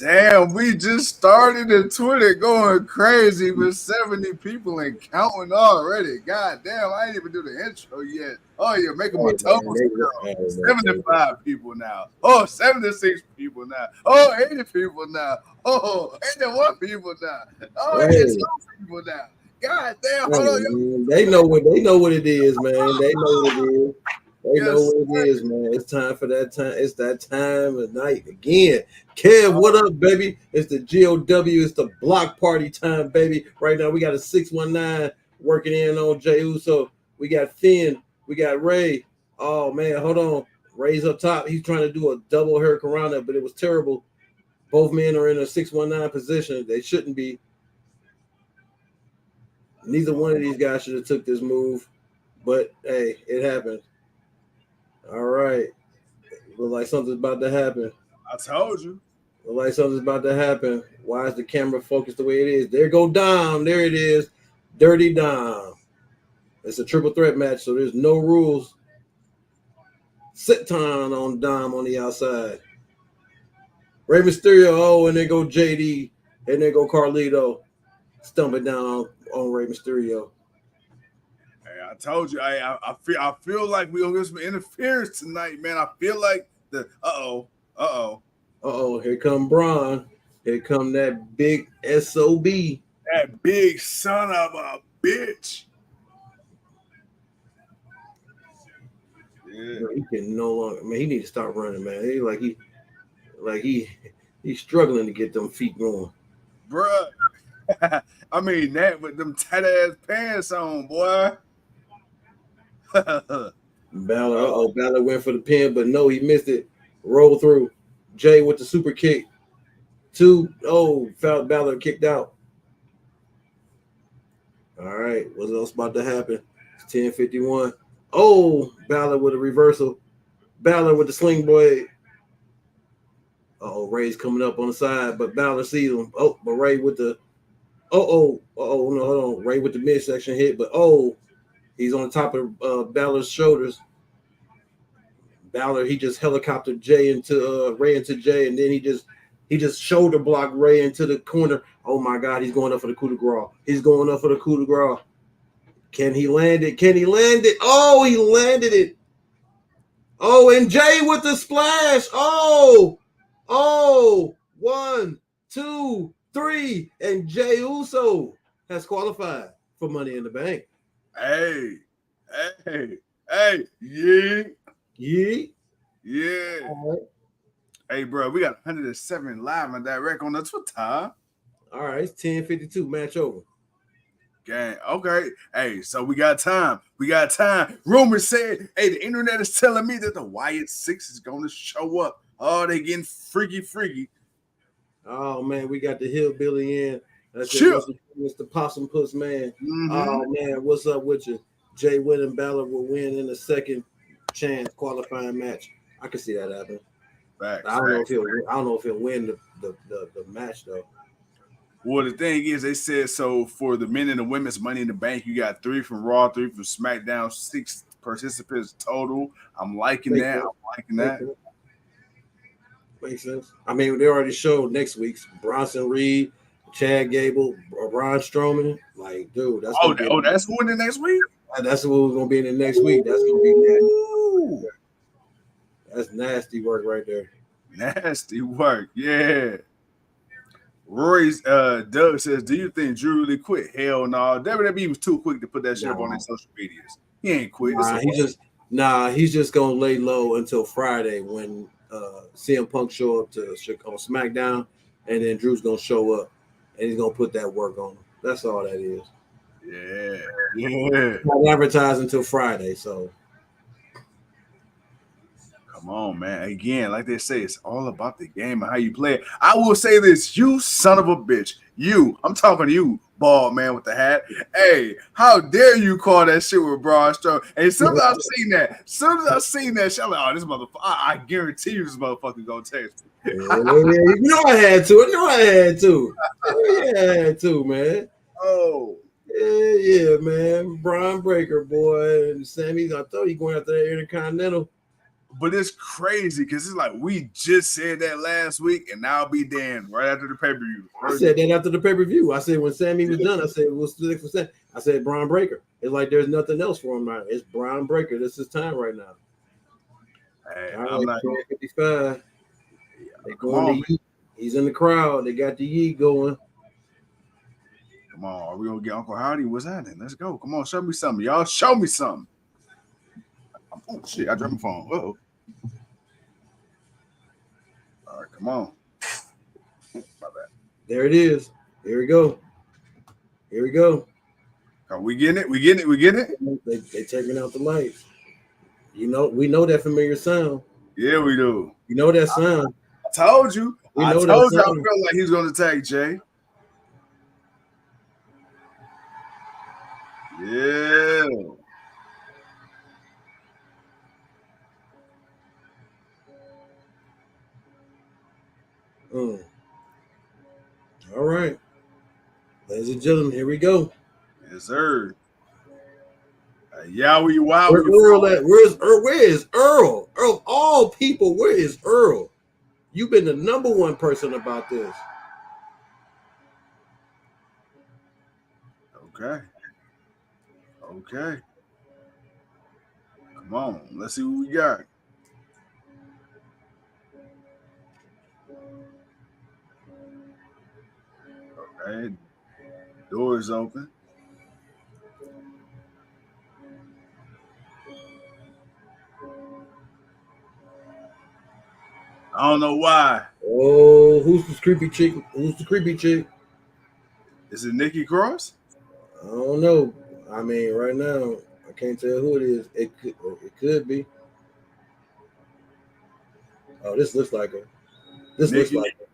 Damn, we just started the Twitter going crazy with 70 people and counting already. God damn, I ain't even do the intro yet. Oh, you're making my Hey, toes man, curl. 75 people now. Oh, 76 people now. Oh, 80 people now. Oh, 81 people now. Oh, 82 hey, people now. God damn, hey, hold on. man, they know what it is, man. They know what it is. They know Yes, what it is, man. It's time for that time. It's that time of night again. Kev, what up, baby? It's the GOW. It's the block party time, baby. Right now, we got a 619 working in on Jey Uso. We got Finn. We got Ray. Oh, man, hold on. Ray's up top. He's trying to do a double hurricanrana, but it was terrible. Both men are in a 619 position. They shouldn't be. Neither one of these guys should have took this move, but hey, it happened. All right, look like something's about to happen. I told you. Look like something's about to happen. Why is the camera focused the way it is? There go Dom. There it is. Dirty Dom. It's a triple threat match, so there's no rules. Sit time on Dom on the outside. Rey Mysterio. Oh, and there go JD. And there go Carlito. Stumping down on Rey Mysterio. Hey, I told you. I feel like we gonna get some interference tonight, man. I feel like the Here come Braun. Here come that big SOB. that big son of a bitch. Yeah. He can no longer. Man, he need to start running, man. He's struggling to get them feet going, Bruh. I mean that with them tight ass pants on, boy. Balor. Balor went for the pin, but no, he missed it. Roll through. Jay with the super kick. Felt Balor kicked out. All right, what's else about to happen? It's 10:51. Oh, Balor with a reversal. Balor with the sling blade. Ray's coming up on the side, but Balor sees him. Oh, but Ray with the no, hold on. Ray with the midsection hit, but he's on top of Balor's shoulders. Balor, he just helicoptered Ray into Jay, and then he just shoulder blocked Ray into the corner. Oh my God, he's going up for the coup de grace. He's going up for the coup de grace. Can he land it? Can he land it? Oh, he landed it. Oh, and Jay with the splash. Oh, 1, 2, 3, and Jey Uso has qualified for Money in the Bank. Hey, yeah. All right. Hey, bro, we got 107 live and direct on the Twitter. All right, it's 10:52. Match over. Gang. Okay. Hey, so we got time. Rumors said, hey, the internet is telling me that the Wyatt 6 is going to show up. Oh, they getting freaky. Oh, man, we got the hillbilly in. That's Sure. Mr. Possum Puss, man. Mm-hmm. Oh, man, what's up with you? Jay Wood and Balor will win in the second chance qualifying match. I can see that happen. I don't know if he'll win the match, though. Well, the thing is, they said so for the men and the women's Money in the Bank, you got 3 from Raw, 3 from SmackDown, 6 participants total. I'm liking that. Makes sense. I mean, they already showed next week's Bronson Reed, Chad Gable, Braun Strowman. Like, dude, that's that's who in the next week. That's what we're gonna be in the next week. That's gonna be nasty. That's nasty work right there. Nasty work, yeah. Roy's Doug says, do you think Drew really quit? Hell no. WWE was too quick to put that shit up on their social medias. He ain't quit. He's just gonna lay low until Friday when CM Punk show up on SmackDown, and then Drew's gonna show up and he's gonna put that work on him. That's all that is. Yeah. Not advertising until Friday, so come on, man. Again, like they say, it's all about the game and how you play it. I will say this, you son of a bitch. I'm talking to you, bald man with the hat. Hey, how dare you call that shit with Braun Strowman? And as soon as I've seen that shit, I'm like, oh, this motherfucker, I guarantee you this motherfucker gonna text me. You know I had to. I had to, man. Oh. Yeah, man. Braun Breaker, boy. And Sammy, I thought he going after that Intercontinental. But it's crazy because it's like we just said that last week, and now be damned right after the pay-per-view. I said that after the pay-per-view. I said when Sammy was done, I said what's the next percent? I said Braun Breaker. It's like there's nothing else for him now. It's Braun Breaker. This is time right now. Hey, All I'm right, not going. 55. They're Come going on, to Yeet. He's in the crowd. They got the Yeet going. come on. Are we gonna get Uncle Howdy? What's happening? Let's go. Come on, show me something, y'all. Show me something. Oh shit! I dropped my phone. Uh-oh. All right, come on. My bad. There it is. Here we go. Here we go. Are we getting it? We getting it? We getting it? They taking out the lights. You know, we know that familiar sound. Yeah, we do. You know that sound. I told you. We I know told that you. I sound. felt like he was gonna attack Jay. Yeah. All right. Ladies and gentlemen, here we go. Yes, sir. Yeah, why Where you Earl at? Where is Earl? Earl, of all people, where is Earl? You've been the number one person about this. Okay. Okay. Come on. Let's see what we got. Okay. Doors open. I don't know why. Oh, who's the creepy chick? Who's the creepy chick? Is it Nikki Cross? I don't know. I mean, right now, I can't tell who it is. It could be. Oh, this looks like her. This Nikki? looks like her.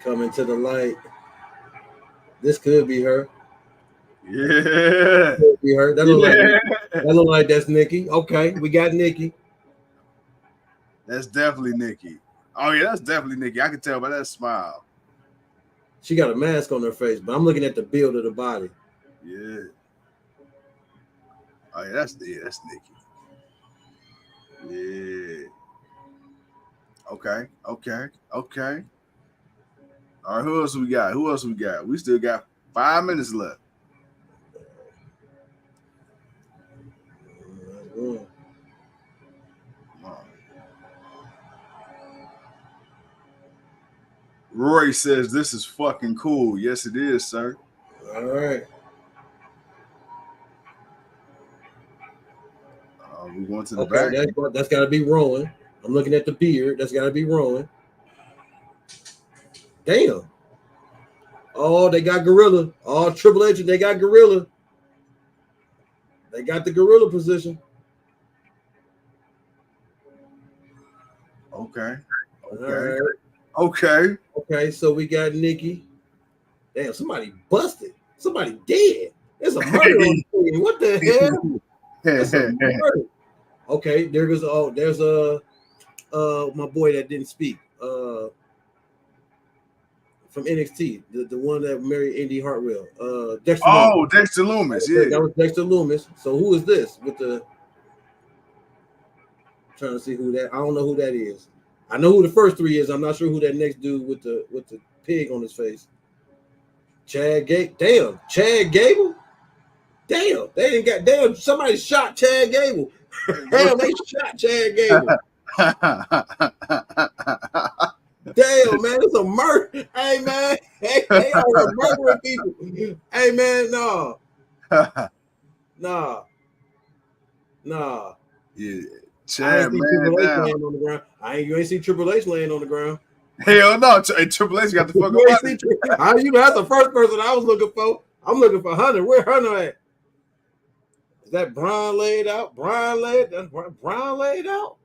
Coming to the light. This could be her. Yeah. Could be her. That look like that's Nikki. Okay, we got Nikki. That's definitely Nikki. Oh yeah, that's definitely Nikki. I can tell by that smile. She got a mask on her face, but I'm looking at the build of the body. Yeah. Oh yeah, that's Nikki. Yeah. Okay. Okay. All right, who else we got? We still got 5 minutes left. Mm. Come on. Roy says this is fucking cool. Yes, it is, sir. All right. We're going to the back. That's got to be Rowan. I'm looking at the beard. That's got to be Rowan. Damn. Oh, they got Gorilla. Oh, Triple H, they got Gorilla. They got the Gorilla position. Okay. Right. Okay. So we got Nikki. Damn, somebody busted. Somebody dead. There's a murder on the screen. What the hell? That's a murder. Okay, there's my boy that didn't speak. From NXT, the one that married Indy Hartwell. Dexter Loomis. Dexter Loomis, yeah. That was Dexter Loomis. So who is this with the trying to see who that I don't know who that is. I know who the first three is. I'm not sure who that next dude with the pig on his face. Chad Gable. Damn, Chad Gable. Damn, they didn't got damn. Somebody shot Chad Gable. Damn, they shot Chad Gable. Damn, man, it's a murder. Hey, man, they are murdering people. Hey, man, no. Yeah, Chad, man down. on the ground. You ain't see Triple H laying on the ground. Hell no, Triple H got the fuck up. That's the first person I was looking for. I'm looking for Hunter. Where Hunter at? Is that Braun laid out? Braun laid out?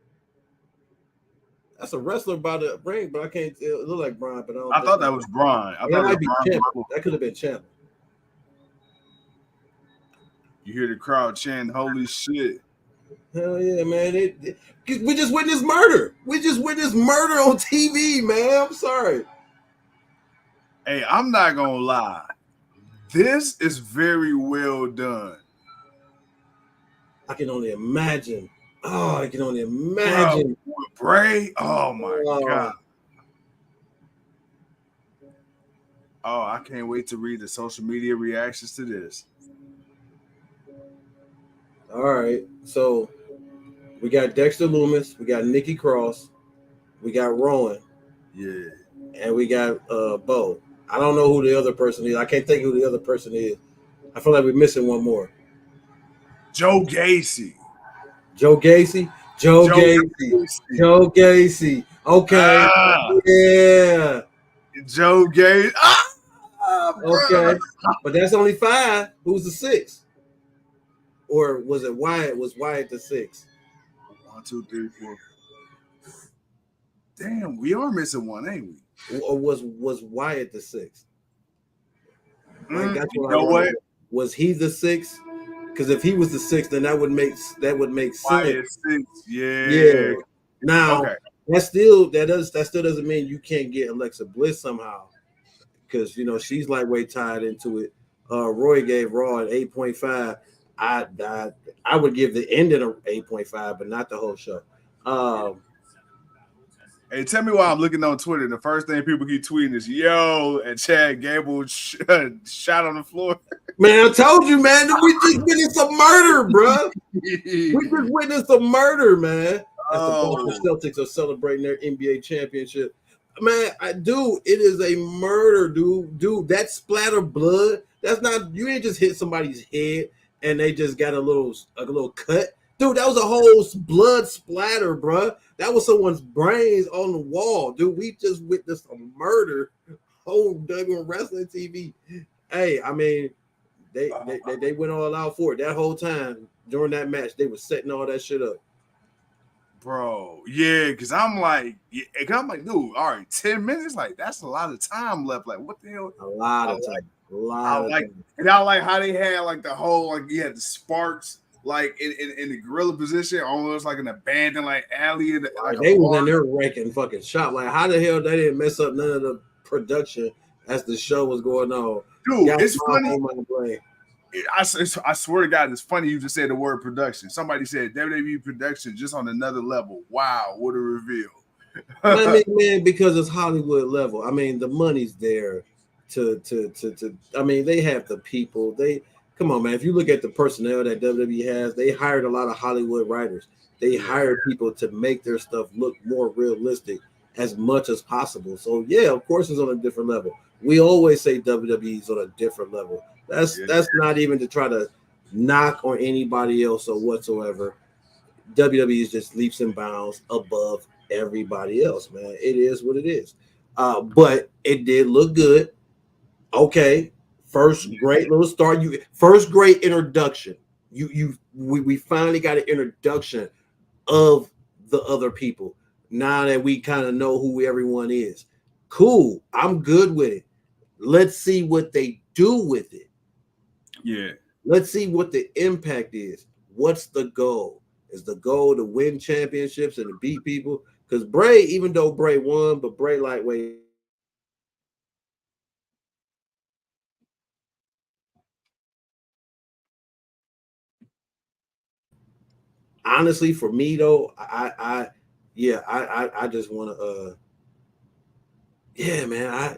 That's a wrestler by the ring, but I can't. It look like Braun, but I thought that was Braun. That might be Ciampa. That could have been Ciampa. You hear the crowd chanting, "Holy shit!" Hell yeah, man! We just witnessed murder. We just witnessed murder on TV, man. I'm sorry. Hey, I'm not gonna lie. This is very well done. I can only imagine Oh, I can only Bro, imagine. with Bray. Oh my god. Oh, I can't wait to read the social media reactions to this. All right. So we got Dexter Loomis, we got Nikki Cross, we got Rowan, Yeah. and we got Bo. I don't know who the other person is. I can't think who the other person is. I feel like we're missing one more. Joe Gacy. Joe Gacy. Joe Joe Gacy. Gacy. Joe Gacy. Okay. Ah, Yeah. Joe Gacy. Bro. Okay. But that's only five. Who's the sixth? Or was it Wyatt? Was Wyatt the sixth? 1, 2, 3, 4. Damn, we are missing one, ain't we? Or was Wyatt the sixth? Like that's You what I know want to what? know. Was he the sixth? Because if he was the sixth, then that would make sense. Wyatt 6. Yeah. Yeah. Now Okay. that still doesn't mean you can't get Alexa Bliss somehow, because she's lightweight tied into it. Roy gave Raw an 8.5. I would give the ending an 8.5, but not the whole show. Hey, tell me why I'm looking on Twitter. The first thing people keep tweeting is "Yo" and Chad Gable shot on the floor. Man, I told you, man, we just witnessed some murder, bro. We just witnessed some murder, man. As the Boston Celtics are celebrating their NBA championship. Man, it is a murder, dude. That splatter blood, that's not, you ain't just hit somebody's head and they just got a little cut. Dude, that was a whole blood splatter, bro. That was someone's brains on the wall, dude. We just witnessed a murder. Whole W wrestling TV. Hey, I mean, they went all out for it that whole time during that match. They were setting all that shit up. Bro, yeah, because I'm like, dude, all right, 10 minutes, like that's a lot of time left. Like, what the hell? A lot of time. And I like how they had like the whole, like you had the sparks like in the gorilla position, almost like an abandoned like alley. They was in there wrecking fucking shop. Like, how the hell they didn't mess up none of the production as the show was going on? Dude, it's funny. I swear to God, it's funny you just said the word production. Somebody said WWE production just on another level. Wow, what a reveal. I mean, man, because it's Hollywood level. I mean, the money's there to I mean, they have the people. Come on, man. If you look at the personnel that WWE has, they hired a lot of Hollywood writers. They hired people to make their stuff look more realistic as much as possible. So yeah, of course it's on a different level. We always say WWE's on a different level. That's not even to try to knock on anybody else or whatsoever. WWE is just leaps and bounds above everybody else, man. It is what it is. But it did look good. Okay, first great little start. First great introduction. We finally got an introduction of the other people. Now that we kind of know who everyone is, cool. I'm good with it. Let's see what they do with it. Yeah. Let's see what the impact is. What's the goal? Is the goal to win championships and to beat people? Because Bray, even though Bray won, but Bray lightweight. Honestly, for me though, I just want to yeah, man. I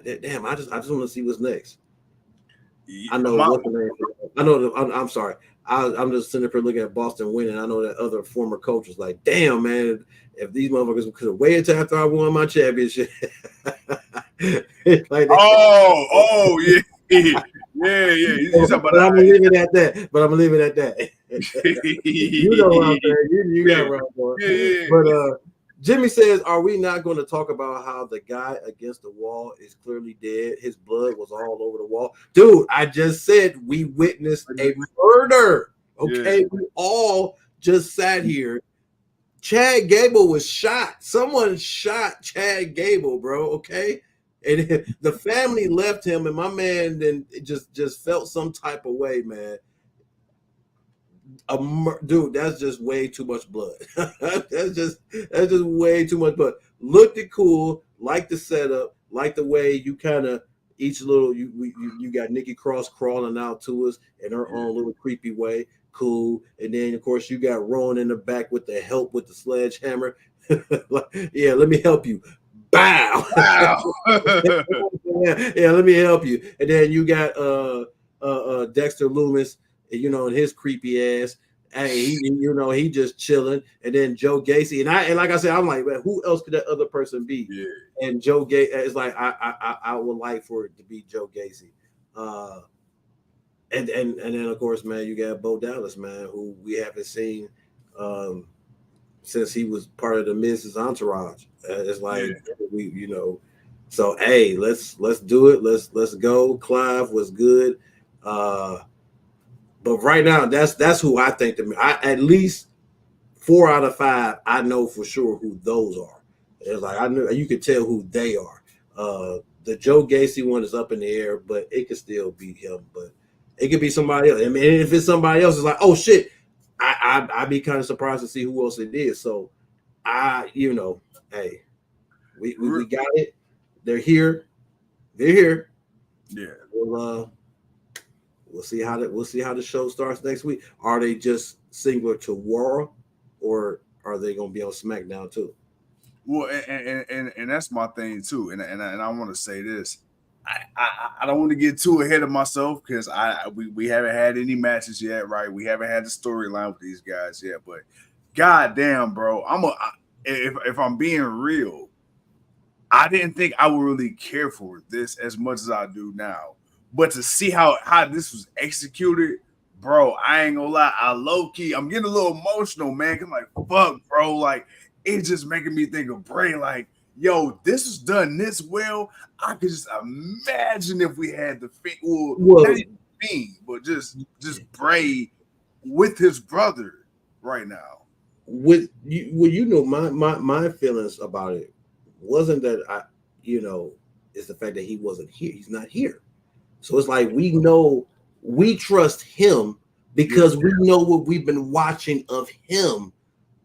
just want to see what's next. I know what the name. I know. I'm sorry. I'm just sitting there looking at Boston winning. I know that other former coach was like, "Damn, man, if these motherfuckers could have waited till after I won my championship." Like yeah. But I'm leaving at that. You know what I'm saying? You got right, boy. Yeah. But Jimmy says, "Are we not going to talk about how the guy against the wall is clearly dead? His blood was all over the wall, dude. I just said we witnessed a murder. Okay, we all just sat here. Chad Gable was shot. Someone shot Chad Gable, bro. Okay." And the family left him, and my man then just felt some type of way, man. Dude, that's just way too much blood. that's just way too much blood. Looked it cool, like the setup, like the way you kind of each little you got Nikki Cross crawling out to us in her own little creepy way. cool. And then of course you got Rowan in the back with the help with the sledgehammer. Like, yeah, let me help you. Bow. Wow. Yeah, let me help you. And then you got Dexter Loomis, and his creepy ass. Hey, he just chilling. And then Joe Gacy, and like I said, I'm like, man, who else could that other person be? Yeah. And Joe Gacy is like, I would like for it to be Joe Gacy. And then of course, man, you got Bo Dallas, man, who we haven't seen um, since he was part of the Miz's entourage. It's like Yeah. so hey, let's do it. Let's go. Clive was good, but right now that's who I think. I at least 4 out of 5. I know for sure who those are. It's like I know you can tell who they are. The Joe Gacy one is up in the air, but it could still be him. But it could be somebody else. I mean, if it's somebody else, it's like, oh shit. I'd be kind of surprised to see who else it is. So hey, we got it. They're here. They're here. Yeah. We'll see how the show starts next week. Are they just singular to Raw, or are they going to be on SmackDown too? Well, and that's my thing too. And I want to say this. I don't want to get too ahead of myself because we haven't had any matches yet, right? We haven't had the storyline with these guys yet. But goddamn, bro, if I'm being real, I didn't think I would really care for this as much as I do now. But to see how this was executed, bro, I ain't gonna lie. I low key, I'm getting a little emotional, man. Cause I'm like, fuck, bro, like it's just making me think of Bray. Like, yo, this was done this well. I could just imagine if we had the not even Fiend, but just Bray with his brother right now. With you, my feelings about it wasn't that it's the fact that he wasn't here. He's not here. So it's like we trust him because we know what we've been watching of him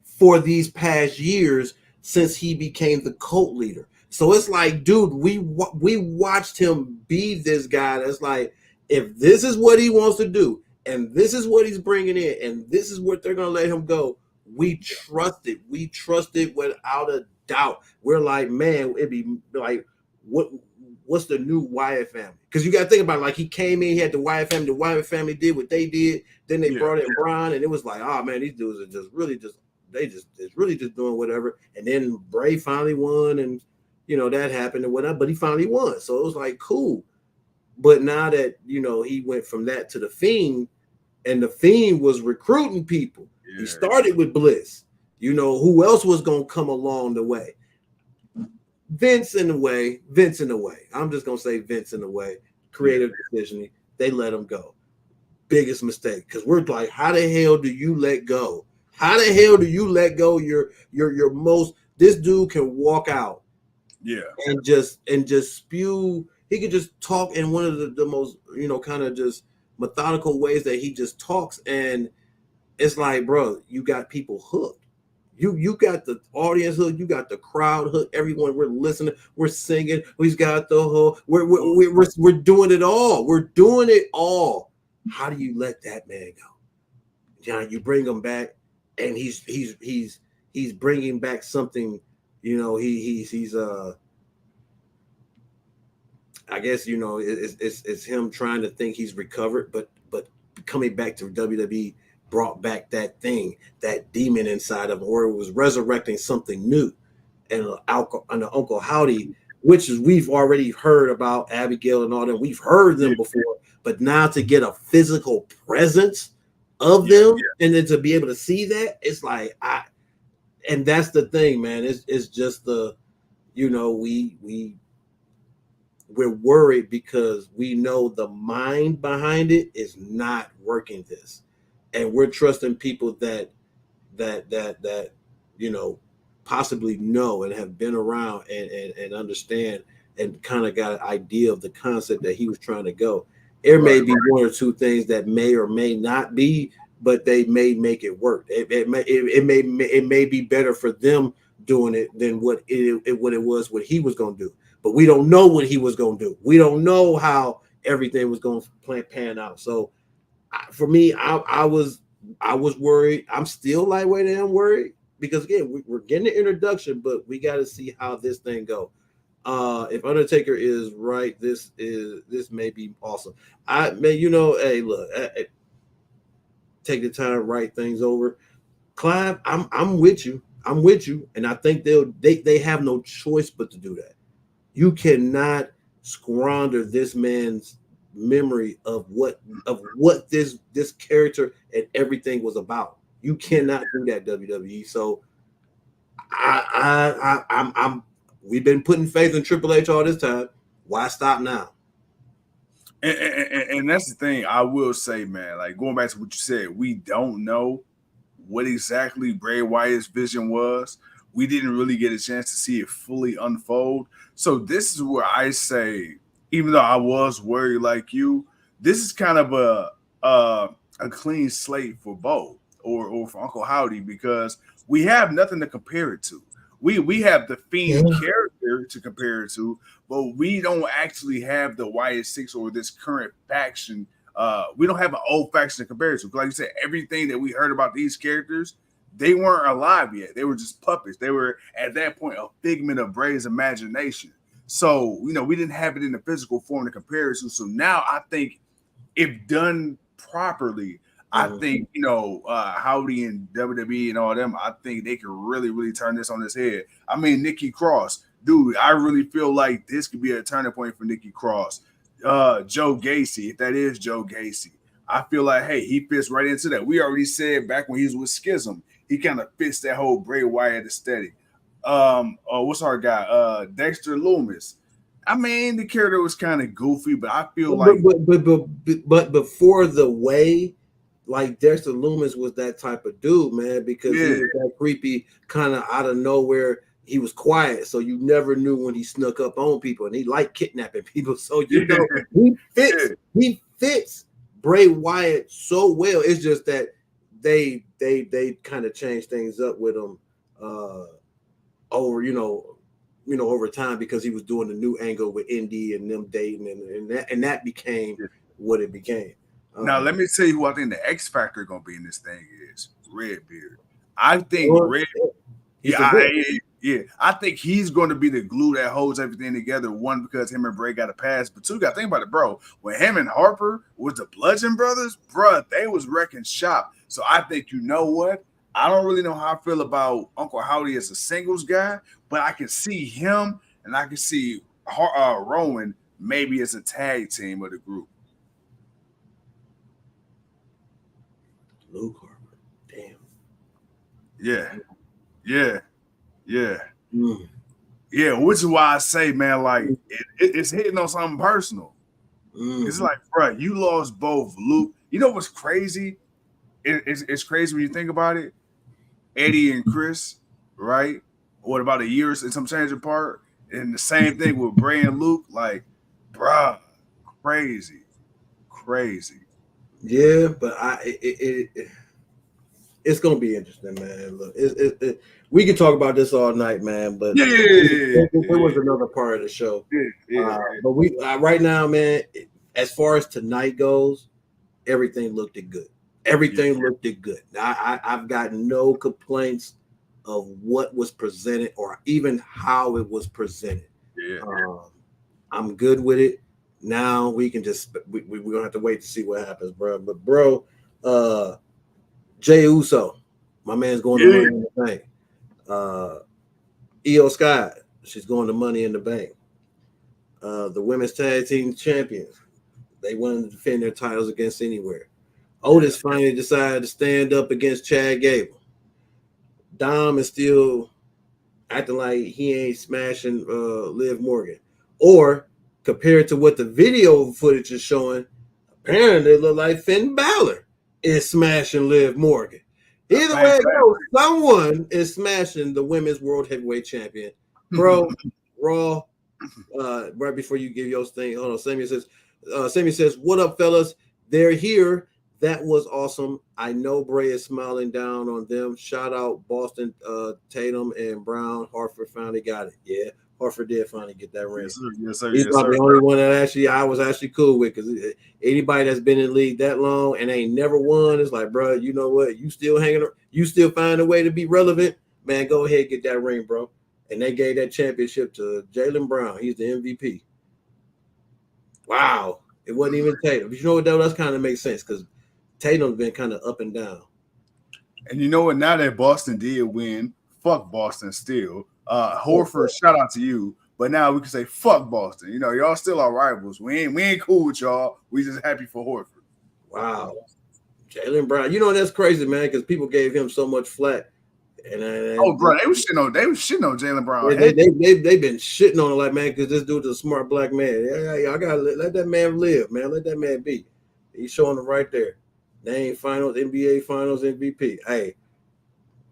for these past years since he became the cult leader. So it's like, dude, we watched him be this guy that's like, if this is what he wants to do, and this is what he's bringing in, and this is what they're going to let him go, we trust it. We trust it without a doubt. We're like, man, it'd be like, what's the new Wyatt family? Because you got to think about it, like he came in, he had the Wyatt family. The Wyatt family did what they did. Then they brought in Brian, and it was like, oh man, these dudes are just really just doing whatever. And then Bray finally won, and that happened and whatnot. But he finally won, so it was like cool. But now that he went from that to the Fiend, and the Fiend was recruiting people. Yeah. He started with Bliss. Who else was gonna come along the way? Vince in the way. I'm just gonna say Vince in the way. Creative decision. They let him go. Biggest mistake, because we're like, how the hell do you let go? How the hell do you let go your most? This dude can walk out, and just spew. He could just talk in one of the most kind of just methodical ways that he just talks, and it's like, bro, you got people hooked. You got the audience hooked. You got the crowd hooked. Everyone, we're listening. We're singing. We've got the whole. We're doing it all. We're doing it all. How do you let that man go? John, you bring him back, and he's bringing back something. He's I guess it's him trying to think he's recovered, but coming back to WWE brought back that thing, that demon inside of him, or it was resurrecting something new. And the Uncle Howdy, which is we've already heard about Abigail and all that. We've heard them before, but now to get a physical presence of them and then to be able to see that, it's like and that's the thing, man. It's just we're worried because we know the mind behind it is not working this. And we're trusting people that possibly know and have been around and understand and kind of got an idea of the concept that he was trying to go. There may be one or two things that may or may not be, but they may make it work. It may be better for them doing it than what he was going to do. But we don't know what he was going to do. We don't know how everything was going to pan out. So for me, I was I was worried. I'm still lightweight and I'm worried because again, we're getting the introduction, but we got to see how this thing go. If Undertaker is right, this may be awesome. I man, hey, look, take the time to write things over. Clive, I'm with you. I'm with you, and I think they have no choice but to do that. You cannot squander this man's memory of what this character and everything was about. You cannot do that, WWE. So I'm we've been putting faith in Triple H all this time. Why stop now? And that's the thing I will say, man. Like going back to what you said, we don't know what exactly Bray Wyatt's vision was. We didn't really get a chance to see it fully unfold. So this is where I say, even though I was worried like you, this is kind of a clean slate for Bo or for Uncle Howdy because we have nothing to compare it to. We have the Fiend character to compare it to, but we don't actually have the Wyatt Six or this current faction. We don't have an old faction to compare it to. Like you said, everything that we heard about these characters, they weren't alive yet. They were just puppets. They were at that point a figment of Bray's imagination. So we didn't have it in the physical form to compare it to. So now I think if done properly, I think Howdy and WWE and all them, I think they could really, really turn this on its head. I mean, Nikki Cross, dude, I really feel like this could be a turning point for Nikki Cross. Joe Gacy, if that is Joe Gacy, I feel like, hey, he fits right into that. We already said back when he was with Schism, he kind of fits that whole Bray Wyatt aesthetic. What's our guy? Dexter Loomis. I mean, the character was kind of goofy, but I feel like, but before the way, like Dexter Loomis was that type of dude, man, because he was that creepy, kind of out of nowhere. He was quiet, so you never knew when he snuck up on people, and he liked kidnapping people. So he fits Bray Wyatt so well. It's just that they kind of changed things up with him over over time because he was doing the new angle with Indy and them dating and that became what it became. Now let me tell you who I think the X Factor gonna be in this thing is Redbeard. I think I think he's going to be the glue that holds everything together. One, because him and Bray got a pass, but two, you got to think about it, bro. When him and Harper was the Bludgeon Brothers, bro, they was wrecking shop. So I think what? I don't really know how I feel about Uncle Howdy as a singles guy, but I can see him and I can see Rowan maybe as a tag team of the group. Luke Harper, damn. Yeah. Yeah, which is why I say, man, like it's hitting on something personal. It's like, bro, you lost both Luke. You know what's crazy? It's crazy when you think about it. Eddie and Chris, right? What about a year and some change apart? And the same thing with Bray and Luke, like, bruh, crazy. Yeah, but it's gonna be interesting, man. Look, we can talk about this all night, man. But there was another part of the show. But we right now, man. As far as tonight goes, everything looked good. Everything looked good. I've got no complaints of what was presented or even how it was presented. I'm good with it. Now we can just we're gonna have to wait to see what happens, bro. But bro, Jey Uso, my man's going to Money in the Bank. Io Sky, she's going to Money in the Bank. The women's tag team champions, they wanted to defend their titles against anywhere. Otis finally decided to stand up against Chad Gable. Dom is still acting like he ain't smashing Liv Morgan. Or compared to what the video footage is showing, apparently it look like Finn Balor is smashing Liv Morgan. Either way it goes, someone is smashing the women's world heavyweight champion. Bro, Raw, right before you give your thing, hold on, Sammy says, what up, fellas? They're here. That was awesome. I know Bray is smiling down on them. Shout out Boston, Tatum and Brown. Hartford finally got it. Yeah, Horford did finally get that ring. Yes, sir. Yes, sir. He's Yes, about sir. the only one that I was actually cool with, because anybody that's been in the league that long and ain't never won is like, bro, you know what? You still hanging, you still find a way to be relevant, man. Go ahead, get that ring, bro. And they gave that championship to Jaylen Brown. He's the MVP. Wow, it wasn't even Tatum. But you know what? That's kind of makes sense because Tatum's been kind of up and down. And you know what? Now that Boston did win, fuck Boston still. Horford, shout out to you. But now we can say fuck Boston. You know, y'all still our rivals. We ain't cool with y'all. We just happy for Horford. Wow. Jaylen Brown. You know, that's crazy, man, because people gave him so much flack. Bro, they was shitting on Jaylen Brown. They've been shitting on it, like, man, because this dude's a smart black man. Yeah, I gotta let that man live, man. Let that man be. He's showing them right there. They ain't finals, NBA finals MVP. Hey,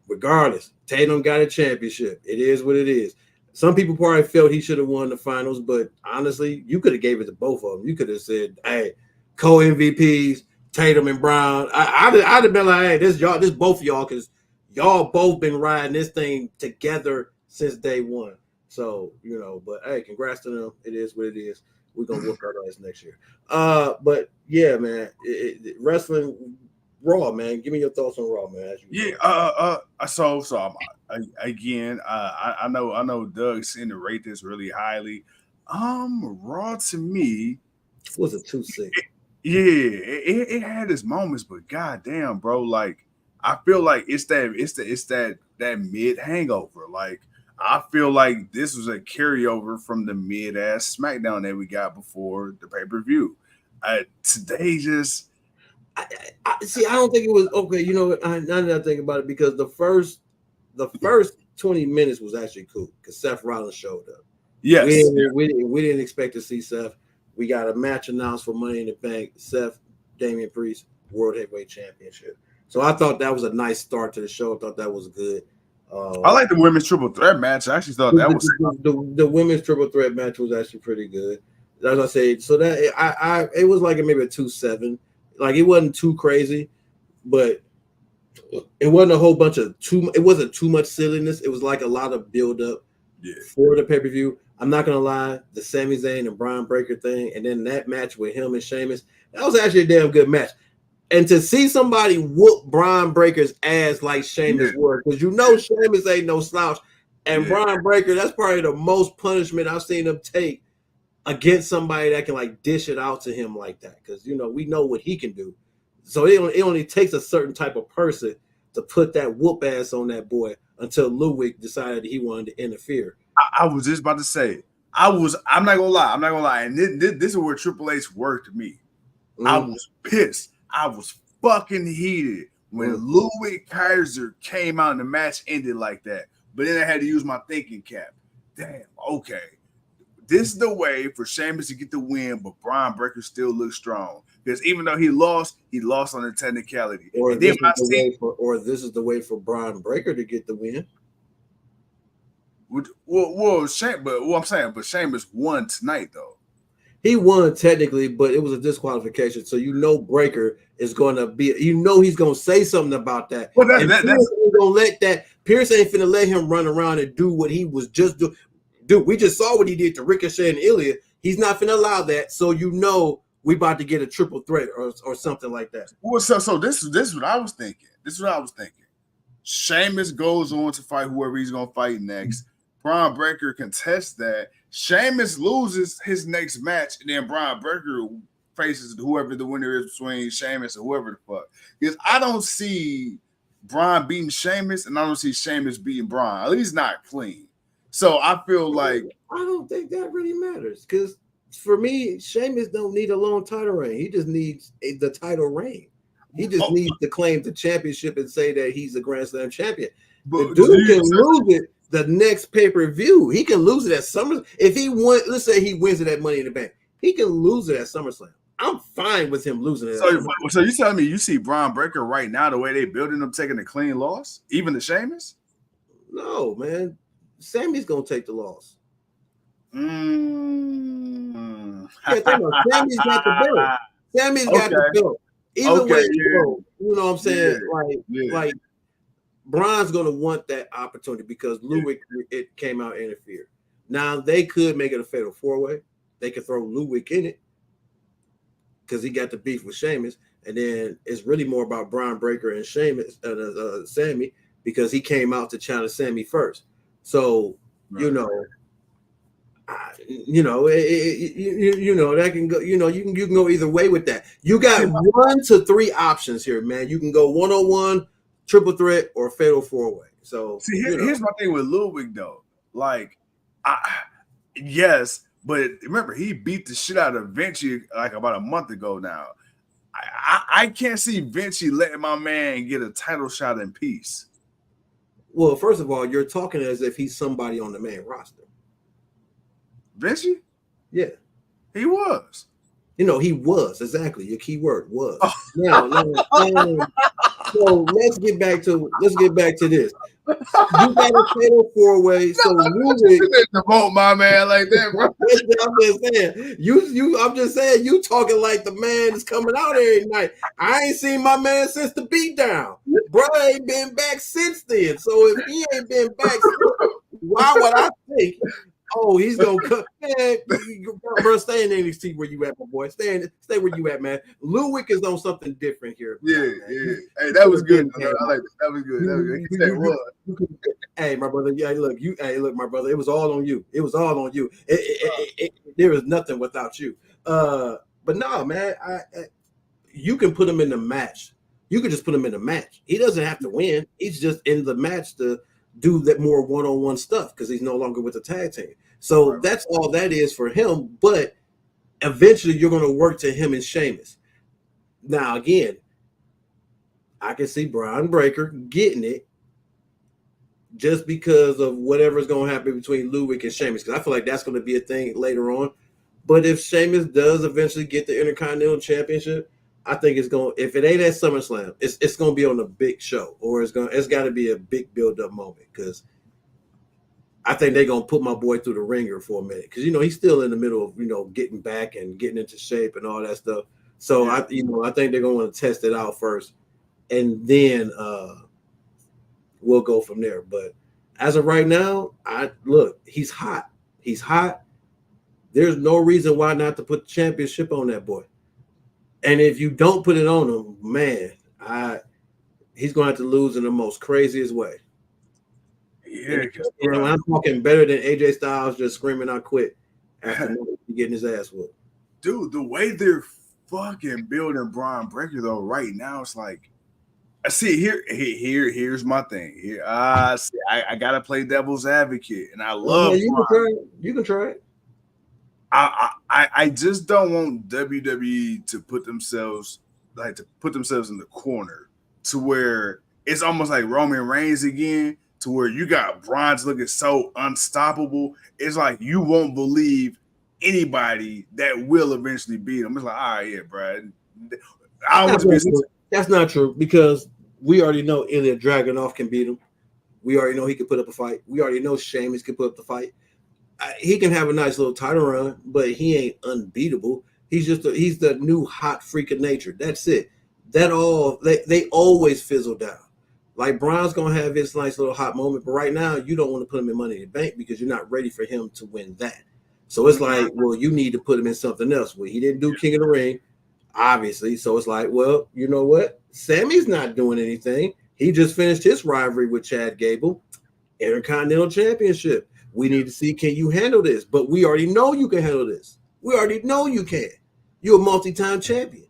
regardless, Tatum got a championship. It is what it is. Some people probably felt he should have won the finals, but honestly, you could have gave it to both of them. You could have said, hey, co-MVPs, Tatum and Brown. I'd have been like, hey, this both of y'all, because y'all both been riding this thing together since day one. So, you know, but hey, congrats to them. It is what it is. We're gonna work our ass next year. But yeah, man, wrestling Raw, man. Give me your thoughts on Raw, man. I know Doug's seemed to rate this really highly. Raw to me was a 2-6. It had its moments, but goddamn, bro, like I feel like it's that mid hangover. Like I feel like this was a carryover from the mid ass SmackDown that we got before the pay per view. Today just. I don't think it was okay. You know, now that I think about it, because the first 20 minutes was actually cool because Seth Rollins showed up. Yes, we didn't expect to see Seth. We got a match announced for Money in the Bank. Seth, Damian Priest, World Heavyweight Championship. So I thought that was a nice start to the show. I thought that was good. I like the women's triple threat match. I actually thought that was the women's triple threat match was actually pretty good. As I said, so that it was like maybe a 2-7. Like it wasn't too crazy, but it wasn't a whole bunch of it wasn't too much silliness. It was like a lot of build up for the pay-per-view. I'm not gonna lie, the Sami Zayn and Brian Breaker thing, and then that match with him and Sheamus, that was actually a damn good match. And to see somebody whoop Brian Breaker's ass like Sheamus was, because you know Sheamus ain't no slouch. And Brian Breaker, that's probably the most punishment I've seen him take against somebody that can like dish it out to him like that, because you know we know what he can do. So it only takes a certain type of person to put that whoop ass on that boy until Ludwig decided he wanted to interfere. I was just about to say, I'm not gonna lie, and this is where Triple H worked me. I was pissed. I was fucking heated when Ludwig Kaiser came out and the match ended like that. But then I had to use my thinking cap. Damn, okay. This is the way for Sheamus to get the win, but Brian Breaker still looks strong. Because even though he lost on the technicality. Or this is the way for Brian Breaker to get the win. Well, Sheamus won tonight though. He won technically, but it was a disqualification. So you know Breaker is going to be. You know he's going to say something about that. Well, Pierce ain't gonna let that. Pierce ain't finna let him run around and do what he was just doing. Dude, we just saw what he did to Ricochet and Ilya. He's not finna allow that. So you know we about to get a triple threat or something like that. Well, so this is what I was thinking. Sheamus goes on to fight whoever he's gonna fight next. Brian Breaker contests that. Sheamus loses his next match, and then Brian Breaker faces whoever the winner is between Sheamus and whoever the fuck. Because I don't see Brian beating Sheamus, and I don't see Sheamus beating Brian. At least not clean. So I feel like I don't think that really matters, because for me, Sheamus don't need a long title reign. He just needs the title reign. He just needs to claim the championship and say that he's a Grand Slam champion. But the dude can lose it the next pay-per-view. He can lose it at SummerSlam. If he won, let's say he wins it at Money in the Bank, he can lose it at SummerSlam. I'm fine with him losing it. So you telling me you see Brian Breaker right now, the way they building him taking a clean loss, even the Sheamus? No, man. Sammy's gonna take the loss. Yeah, Sammy's got the belt. Sammy's got the belt. Either way, you know what I'm saying? Like Brian's gonna want that opportunity because Ludwig it came out and interfered. Now they could make it a fatal 4-way. They could throw Ludwig in it because he got the beef with Sheamus, and then it's really more about Braun Breaker and Sheamus, Sammy, because he came out to challenge Sammy first. So Right. That can go. You can go either way with that. You got 1 to 3 options here, man. You can go 1-on-1, triple threat, or fatal 4-way. So see, here's my thing with Ludwig though. Like, yes, but remember he beat the shit out of Vinci like about a month ago now. I can't see Vinci letting my man get a title shot in peace. Well, first of all, you're talking as if he's somebody on the main roster. Vinci? Yeah. He was. He was. Exactly. Your key word was. Now, so let's get back to this. You got a fatal 4-way, so Ludwig. Promote my man like that, bro. I'm just saying, you talking like the man is coming out every night. I ain't seen my man since the beatdown. Bro ain't been back since then. So if he ain't been back, why would I think? Oh, he's gonna cut. Man, bro, stay in NXT where you at, my boy. Stay where you at, man. Ludwig is on something different here. Yeah. Hey, that was good. I like that. That was good. Hey, my brother. Yeah, look, my brother. It was all on you. It was all on you. There is nothing without you. But no, man. You can put him in the match. You can just put him in the match. He doesn't have to win. He's just in the match to do that more one-on-one stuff because he's no longer with the tag team. So that's all that is for him. But eventually you're going to work to him and Sheamus. Now, again, I can see Braun Breaker getting it just because of whatever's going to happen between Ludwig and Sheamus, because I feel like that's going to be a thing later on. But if Sheamus does eventually get the Intercontinental Championship, I think it's going. If it ain't at SummerSlam, it's going to be on a big show, or it's got to be a big build-up moment, because I think they're going to put my boy through the ringer for a minute, because he's still in the middle of getting back and getting into shape and all that stuff. So I think they're going to want to test it out first, and then we'll go from there. But as of right now, he's hot. He's hot. There's no reason why not to put the championship on that boy. And if you don't put it on him, man, he's going to have to lose in the most craziest way. Yeah, I'm talking better than AJ Styles just screaming, "I quit" after getting his ass whooped. Dude, the way they're fucking building Braun Breaker though, right now, it's like, I see here's my thing. Here, I gotta play devil's advocate, and I love. You can try it. I just don't want WWE to put themselves in the corner to where it's almost like Roman Reigns again, to where you got Braun's looking so unstoppable. It's like you won't believe anybody that will eventually beat him. It's like, all right, yeah, bro. That's not true, because we already know Ilya Dragunov can beat him. We already know he can put up a fight. We already know Sheamus can put up the fight. He can have a nice little title run, but he ain't unbeatable. He's the new hot freak of nature. That's it. They always fizzle down. Like, Braun's gonna have his nice little hot moment, but right now you don't want to put him in Money in the Bank because you're not ready for him to win that. So it's like, well, you need to put him in something else. Well, he didn't do King of the Ring, obviously. So it's like, well, you know what? Sammy's not doing anything. He just finished his rivalry with Chad Gable, Intercontinental Championship. We need to see, can you handle this? But we already know you can handle this. We already know you can. You're a multi-time champion,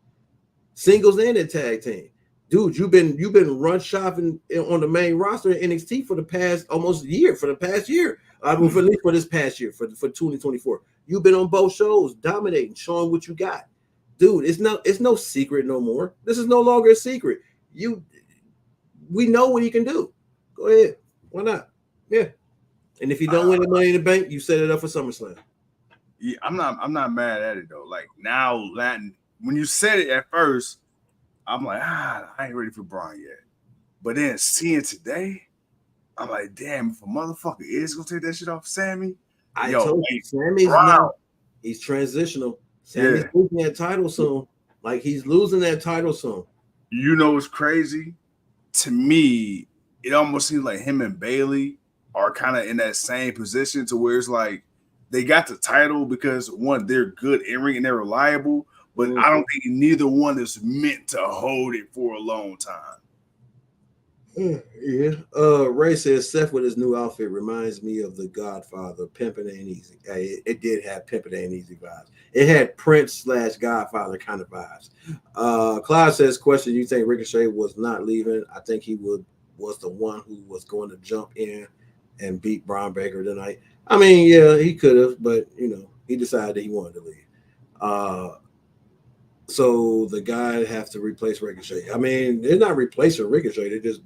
singles and a tag team. Dude, you've been run shopping on the main roster in NXT for the past almost year, for the past year. At least for this past year, for 2024. You've been on both shows, dominating, showing what you got. Dude, it's no secret no more. This is no longer a secret. We know what he can do. Go ahead. Why not? Yeah. And if you don't win the Money in the Bank, you set it up for SummerSlam. Yeah, I'm not mad at it though. Like, now, Latin, when you said it at first, I'm like, I ain't ready for Braun yet. But then seeing today, I'm like, damn, if a motherfucker is gonna take that shit off Sammy, I told you, Sammy's not. He's transitional. Sammy's losing that title soon. Like, he's losing that title soon. You know what's crazy? To me, it almost seems like him and Bailey are kind of in that same position to where it's like they got the title because one, they're good in ring and they're reliable, but I don't think neither one is meant to hold it for a long time. Yeah. Ray says Seth with his new outfit reminds me of The Godfather. Pimpin' ain't easy. It did have Pimpin' ain't easy vibes. It had Prince/Godfather kind of vibes. Clyde says, question: you think Ricochet was not leaving? I think he was the one who was going to jump in and beat Braun Baker tonight. I mean, yeah, he could have, but he decided that he wanted to leave. So the guy have to replace Ricochet. I mean, they're not replacing Ricochet; they're just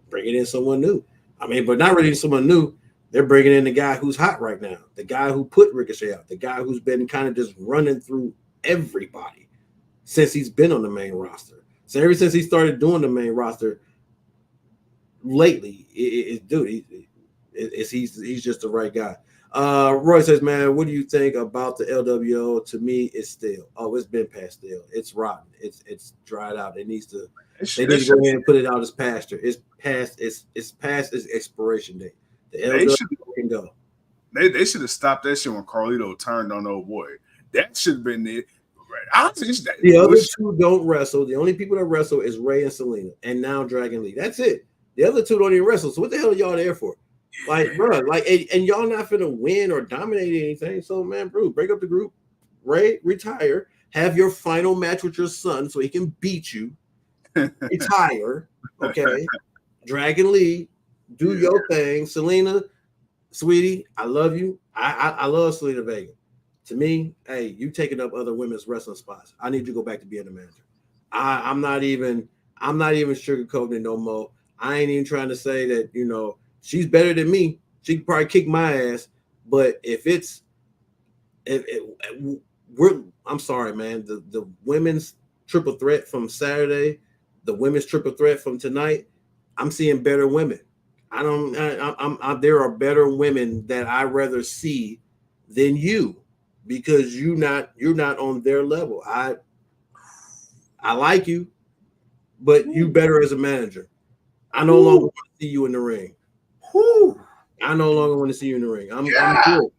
bringing in someone new. I mean, but not really someone new. They're bringing in the guy who's hot right now, the guy who put Ricochet out, the guy who's been kind of just running through everybody since he's been on the main roster. So ever since he started doing the main roster lately, he's just the right guy. Roy says, man, what do you think about the LWO? To me, it's stale. Oh, it's been past stale. It's rotten. It's dried out. They need to go ahead and put it out as pasture. It's past its expiration date. The LWO can go. They should have stopped that shit when Carlito turned on old boy. That should have been it. The other two don't wrestle. The only people that wrestle is Ray and Selena, and now Dragon Lee. That's it. The other two don't even wrestle. So what the hell are y'all there for? Like, bro, and y'all not finna win or dominate anything. So, man, bro, break up the group. Ray, retire. Have your final match with your son so he can beat you. Retire. Okay. Dragon Lee, do your thing. Selena, sweetie, I love you. I love Selena Vega. To me, hey, you taking up other women's wrestling spots. I need you to go back to being a manager. I'm not even sugarcoating it no more. I ain't even trying to say that, she's better than me. She can probably kick my ass. But I'm sorry, man. The women's triple threat from Saturday, the women's triple threat from tonight, I'm seeing better women. There are better women that I rather see than you because you're not on their level. I like you, but you better as a manager. I no longer want to see you in the ring. I no longer want to see you in the ring. I'm good.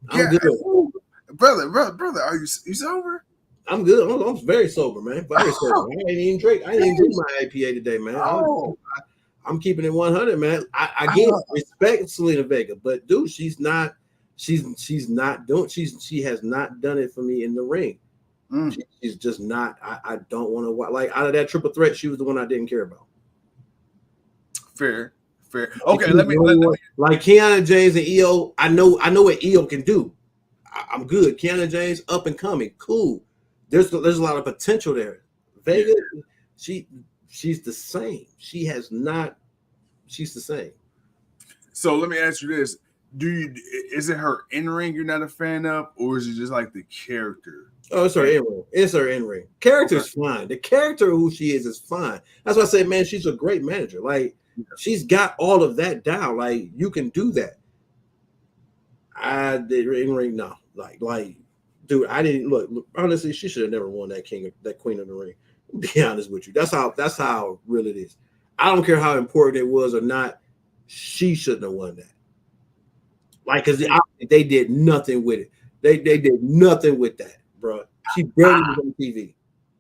I'm good. Brother, are you sober? I'm good. I'm very sober, man. Very sober. I ain't even drink. I ain't even drink my IPA today, man. I'm keeping it 100, man. I respect Selena Vega, but dude, she has not done it for me in the ring. She's just not. I don't want to watch. Like out of that triple threat, she was the one I didn't care about. Fair. Okay, let me like Kiana James and EO. I know what EO can do. I'm good. Kiana James up and coming. Cool. There's a lot of potential there. Vega, she's the same. She's the same. So let me ask you this: is it her in ring you're not a fan of, or is it just like the character? Oh, it's her in ring. It's her in ring. Character's fine. The character who she is fine. That's why I say, man, she's a great manager. Like she's got all of that down. Like you can do that. I did in ring no. Like, dude, I didn't look. Honestly, she should have never won that queen of the ring. Be honest with you. That's how real it is. I don't care how important it was or not. She shouldn't have won that. Like, because they did nothing with it. They did nothing with that, bro. She barely was on TV.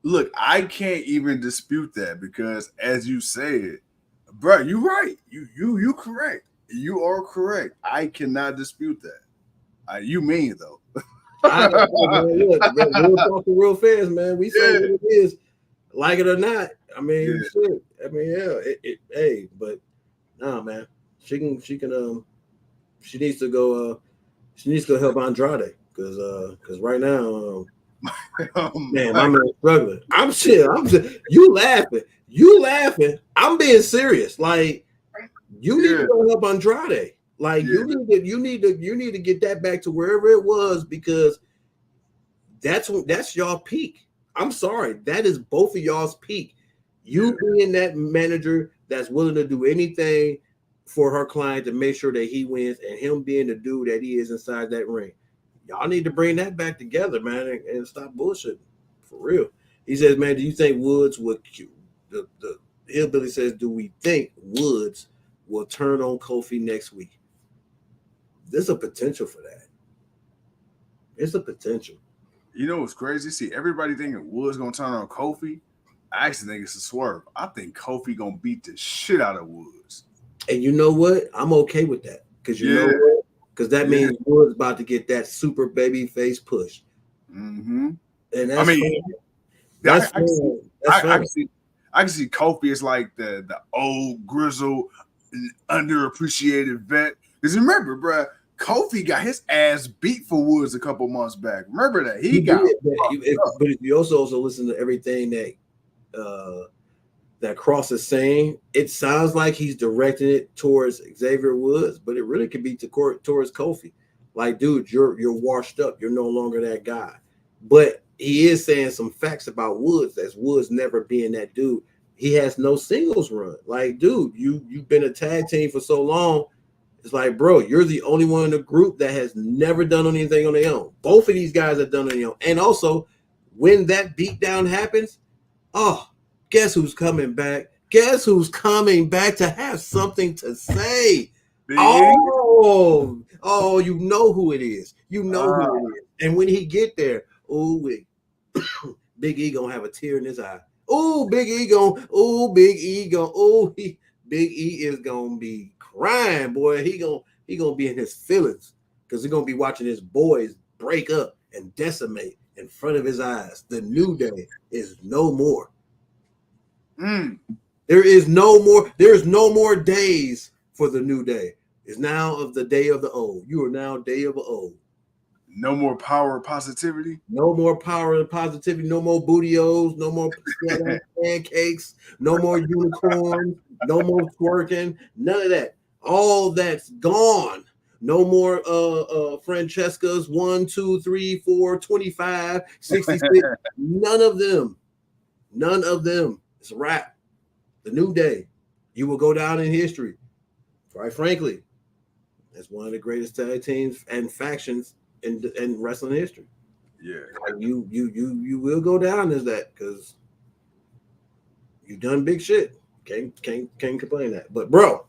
Look, I can't even dispute that because, as you said, bro, you're right. You correct. You are correct. I cannot dispute that. You mean though? We'll talk to real fans, man. We say what it is, like it or not. I mean, shit. I mean, yeah. Hey, but nah, man. She needs to go. She needs to go help Andrade because right now, man, my man's struggling. I'm shit. You laughing. I'm being serious. Like you need to go help Andrade. Like you need to get that back to wherever it was because that's y'all peak. I'm sorry, that is both of y'all's peak. You being that manager that's willing to do anything for her client to make sure that he wins, and him being the dude that he is inside that ring. Y'all need to bring that back together, man, and stop bullshitting for real. He says, man, do you think Woods would? The hillbilly says, do we think Woods will turn on Kofi next week? there's a potential for that. There's a potential. You know what's crazy? See, everybody thinking Woods gonna turn on Kofi. I actually think it's a swerve. I think Kofi gonna beat the shit out of Woods. And you know what? I'm okay with that because you know Yeah, what? Because that yeah. means Woods about to get that super baby face push, Mm-hmm. and I that's mean, fine. I, That's I can see, fine. That's I fine. can see, I can see Kofi as like the old grizzled, underappreciated vet. Because remember, bruh, Kofi got his ass beat for Woods a couple months back. Remember that he He got did, fucked up. but if you also listen to everything uh, that Cross is saying, it sounds like he's directing it towards Xavier Woods, but it really could be towards Kofi. Like, dude, you're washed up. You're no longer that guy. But he is saying some facts about Woods. That's Woods never being that dude. He has no singles run. Like, dude, you've been a tag team for so long. It's like, bro, you're the only one in the group that has never done anything on their own. Both of these guys have done it on their own. And also, when that beatdown happens, oh, guess who's coming back? Guess who's coming back to have something to say? Big E. Oh, you know who it is. You know Uh, who it is. And when he get there, oh, Big E gonna have a tear in his eye. Oh, Big E gonna, Big E is gonna be crying, boy. He gonna be in his feelings because he's gonna be watching his boys break up and decimate in front of his eyes. The New Day is no more. mm, There is no more. There is no more days for the New Day. It's now of the day of the old. You are now day of the old. no more power positivity. No more power and positivity. No more bootios. No more pancakes. No more unicorns. No more twerking. None of that. All that's gone. No more Francesca's 1, 2, 3, 4, 25, 66. None of them. None of them. It's a wrap. The New Day. You will go down in history. Quite frankly, as one of the greatest tag teams and factions in wrestling history. Yeah. Like you will go down as that because you done big shit. Can't complain that. But bro,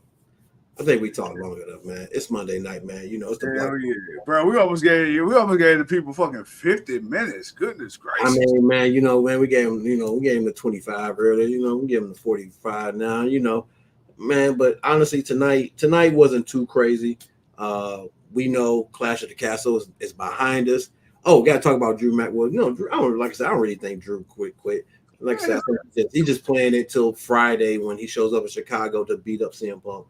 I think we talked long enough, man. It's Monday night, man. You know it's the black. Hell yeah, bro. We almost gave the people fucking 50 minutes. Goodness I gracious. mean, man, man, we gave him the 25 earlier. We gave him the 45 now. Man. But honestly, tonight wasn't too crazy. We know Clash at the Castle is behind us. Oh, got to talk about Drew McWood. Drew, like I said, I don't really think Drew quit. Like I said, he's just playing it till Friday when he shows up in Chicago to beat up CM Punk.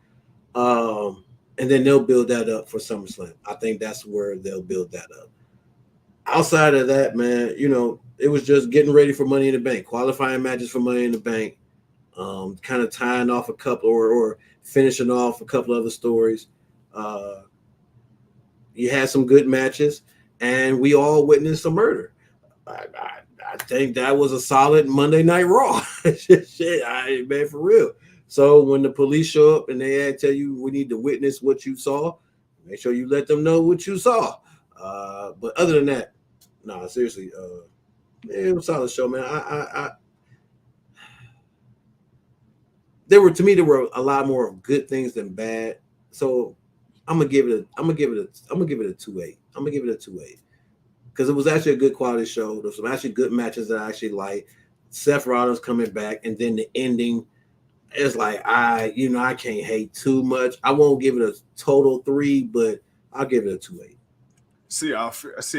And then they'll build that up for SummerSlam. I think that's where they'll build that up. Outside of that, man, it was just getting ready for Money in the Bank, qualifying matches for Money in the Bank, kind of tying off a couple or finishing off a couple other stories. You had some good matches, and we all witnessed a murder. I think that was a solid Monday Night Raw. Shit, man, for real. So when the police show up and they tell you we need to witness what you saw, make sure you let them know what you saw. But other than that, nah, seriously, it was a solid show, man. There were a lot more of good things than bad. So I'm gonna give it a 2.8. I'm gonna give it a 2.8 because it was actually a good quality show. There was some actually good matches that I actually like. Seth Rollins coming back, and then the ending. It's like I can't hate too much. I won't give it a total 3, but I'll give it a 2.8.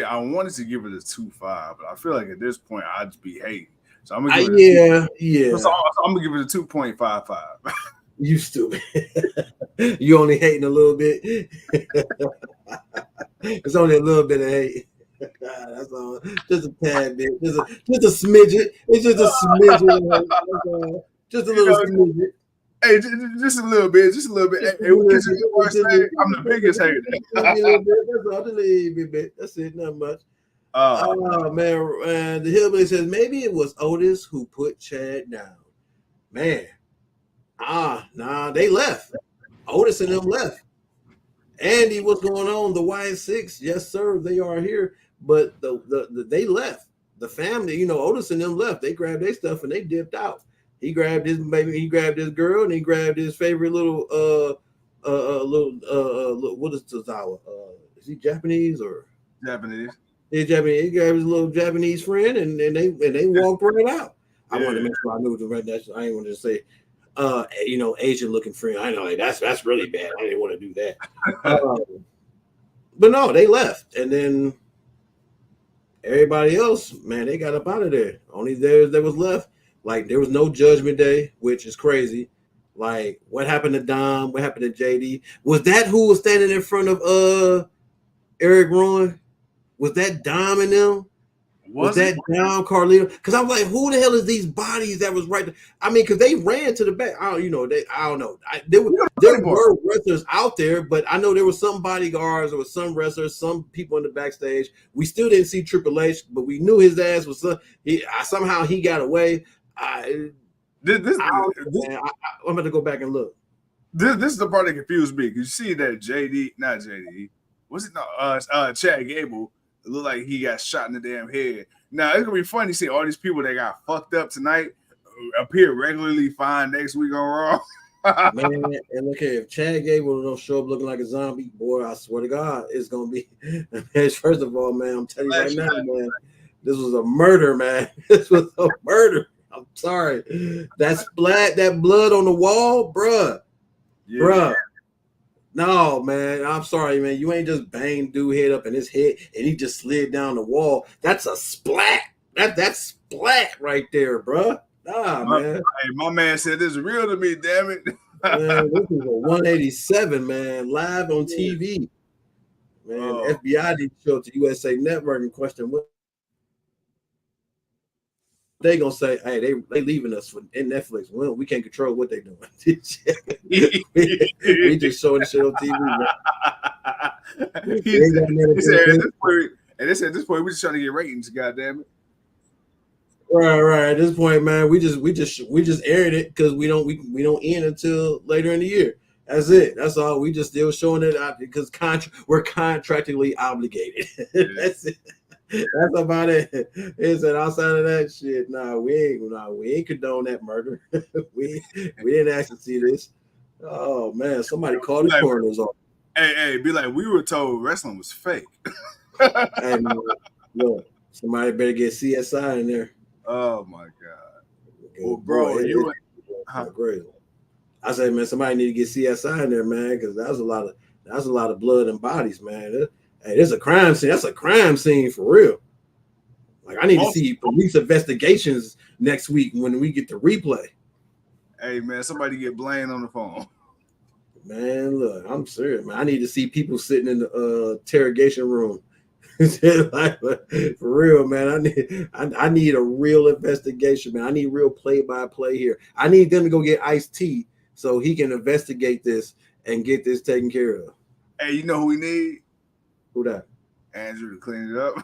I wanted to give it a 2.5, but I feel like at this point I'd just be hating. So I'm gonna give it yeah. So I'm gonna give it a 2.55. You stupid. You only hating a little bit. It's only a little bit of hate. That's all. Just a tad bit. Just a smidget. It's just a smidget. Just a little smidget. Hey, just a little bit. Hey, we can see what I'm the biggest hater. That's all. Just a little bit. That's it. Not much. Oh man. The Hillbilly says maybe it was Otis who put Chad down. Man. Nah, they left. Otis and them left. Andy, what's going on? The Y6, yes, sir, they are here. But they left. The family, Otis and them left. They grabbed their stuff and they dipped out. He grabbed his baby, he grabbed his girl, and he grabbed his favorite little what is Tozawa? Is he Japanese or Japanese. he's Japanese? He got his little Japanese friend, and they walked right out. I wanted to Yeah. make sure I knew the right. I didn't want to say, Asian looking friend. I know, like that's really bad. I didn't want to do that. But no, they left, and then everybody else, man, they got up out of there. Only theirs that was left. Like there was no Judgment Day, which is crazy. Like what happened to Dom? What happened to JD? Was that who was standing in front of Eric Rowan? Was that Dom and them? Was that Dom Carlito? Because I'm like, who the hell is these bodies that was right there? I mean, because they ran to the back. I don't know. There were wrestlers out there, but I know there were some bodyguards, there was some wrestlers, some people in the backstage. We still didn't see Triple H, but we knew his ass was somehow he got away. I'm about to go back and look. This is the part that confused me because you see that not JD, was it not Chad Gable? It looked like he got shot in the damn head. Now it's gonna be funny to see all these people that got fucked up tonight appear regularly fine next week on Raw. Man, and look here, if Chad Gable don't show up looking like a zombie, boy, I swear to God, it's gonna be. First of all, man, I'm telling you right now, man, this was a murder, man. This was a murder. I'm sorry. That blood on the wall, bruh. Yeah. Bruh. No, man. I'm sorry, man. You ain't just banged dude head up in his head and he just slid down the wall. That's a splat. That's splat right there, bruh. Nah, man. Hey, my man said this is real to me, damn it. Man, this is a 187, man, live on TV. Man, FBI didn't show up to USA Network and question what they gonna say. Hey, they leaving us in Netflix. Well, we can't control what they doing. we just showing the shit on TV. He said at this point we just trying to get ratings. Goddamn it. Right. At this point, man, we just airing it because we don't end until later in the year. That's it. That's all. We just still showing it out because we're contractually obligated. Yeah. That's it. That's about it. It said outside of that shit, we ain't condone that murder. we didn't actually see this. Oh man, somebody called the coroner's office. Hey, be like, we were told wrestling was fake. Hey, man, look, somebody better get CSI in there. Oh my God. Well, bro, crazy. I said, man, somebody need to get CSI in there, man, because that was a lot of blood and bodies, man. Hey, there's a crime scene. That's a crime scene for real. Like, I need to see police investigations next week when we get the replay. Hey, man, somebody get Blaine on the phone. Man, look, I'm serious, man. I need to see people sitting in the interrogation room. Like, for real, man. I need a real investigation, man. I need real play-by-play here. I need them to go get Ice-T so he can investigate this and get this taken care of. Hey, you know who we need? Who that? Andrew to clean it up.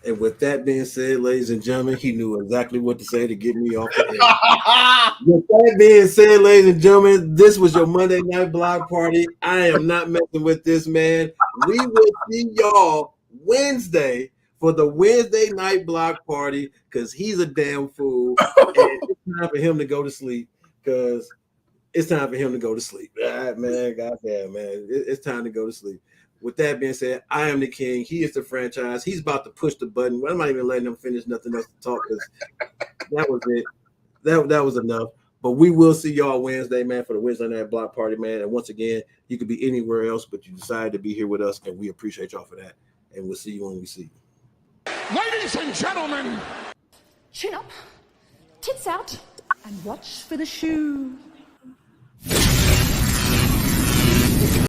And with that being said, ladies and gentlemen, he knew exactly what to say to get me off the air. With that being said, ladies and gentlemen, this was your Monday Night Block Party. I am not messing with this, man. We will see y'all Wednesday for the Wednesday Night Block Party because he's a damn fool. And it's time for him to go to sleep because it's time for him to go to sleep. All right, man. Goddamn, man. It's time to go to sleep. With that being said, I am the king. He is the franchise. He's about to push the button. I'm not even letting him finish nothing else to talk because that was it. That was enough. But we will see y'all Wednesday, man, for the Wednesday Night Block Party, man. And once again, you could be anywhere else, but you decided to be here with us, and we appreciate y'all for that. And we'll see you when we see you. Ladies and gentlemen, chin up, tits out, and watch for the shoe.